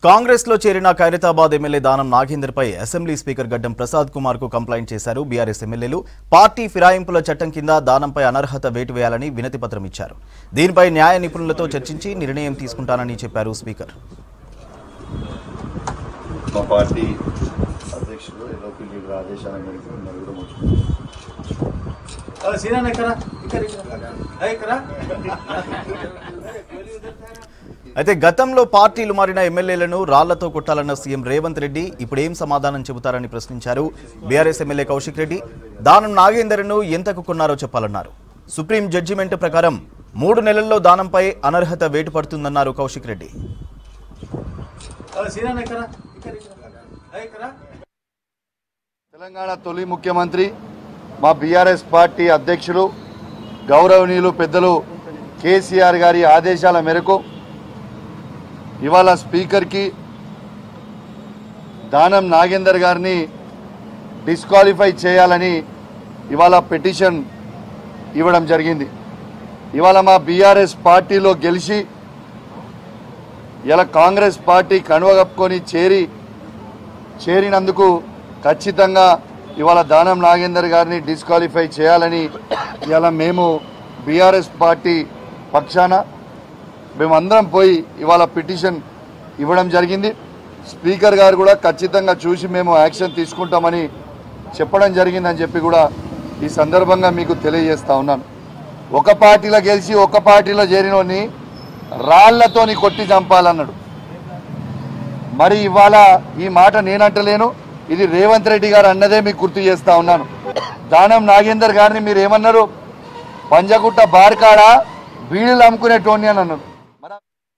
కాంగ్రెస్ లో చేరిన ఖైరతాబాద్ ఎమ్మెల్యే దానం నాగేందర్ పై assembly speaker గడ్డం ప్రసాద్ కుమార్ కు కంప్లైంట్ చేశారు బీఆర్ఎస్ ఎమ్మెల్యేలు. పార్టీ ఫిరాయింపుల చట్టం కింద దానంపై అనర్హత వేటు వేయాలని వినతి పత్రం ఇచ్చారు. దీనిపై న్యాయ నిపుణులతో చర్చించి నిర్ణయం తీసుకుంటానని చెప్పారు స్పీకర్. అయితే గతంలో పార్టీలు మారిన ఎమ్మెల్యేలను రాళ్లతో కొట్టాలన్న సీఎం రేవంత్ రెడ్డి ఇప్పుడు ఏం సమాధానం చెబుతారని ప్రశ్నించారు. బీఆర్ఎస్ ఎమ్మెల్యే కౌశిక్ రెడ్డి దానం నాగేందర్ను ఎంతకు కొన్నారో చెప్పాలన్నారు. సుప్రీం జడ్జిమెంట్ ప్రకారం 3 నెలల్లో దానంపై అనర్హత వేటు పడుతుందన్నారు కౌశిక్ రెడ్డి. తెలంగాణ తొలి ముఖ్యమంత్రి మా బీఆర్ఎస్ పార్టీ అధ్యక్షులు గౌరవనీయులు పెద్దలు కేసీఆర్ గారి ఆదేశాల మేరకు ఇవాళ స్పీకర్కి దానం నాగేందర్ గారిని డిస్క్వాలిఫై చేయాలని ఇవాళ పిటిషన్ ఇవ్వడం జరిగింది. ఇవాళ మా బీఆర్ఎస్ పార్టీలో గెలిచి ఇలా కాంగ్రెస్ పార్టీ కనువగప్పుకొని చేరినందుకు ఖచ్చితంగా ఇవాళ దానం నాగేందర్ గారిని డిస్క్వాలిఫై చేయాలని ఇవాళ మేము బీఆర్ఎస్ పార్టీ పక్షాన మేమందరం పోయి ఇవాళ పిటిషన్ ఇవ్వడం జరిగింది. స్పీకర్ గారు కూడా ఖచ్చితంగా చూసి మేము యాక్షన్ తీసుకుంటామని చెప్పడం జరిగిందని చెప్పి కూడా ఈ సందర్భంగా మీకు తెలియజేస్తా ఉన్నాను. ఒక పార్టీలో గెలిచి ఒక పార్టీలో చేరినోని రాళ్లతోని కొట్టి చంపాలన్నాడు. మరి ఇవాళ ఈ మాట నేనంటలేను, ఇది రేవంత్ రెడ్డి గారు అన్నదే మీకు గుర్తు చేస్తా ఉన్నాను. దానం నాగేందర్ గారిని మీరు ఏమన్నారు, పంజగుట్ట బార్కాడ బీడీలు అమ్ముకునేటోని అని అన్నారు.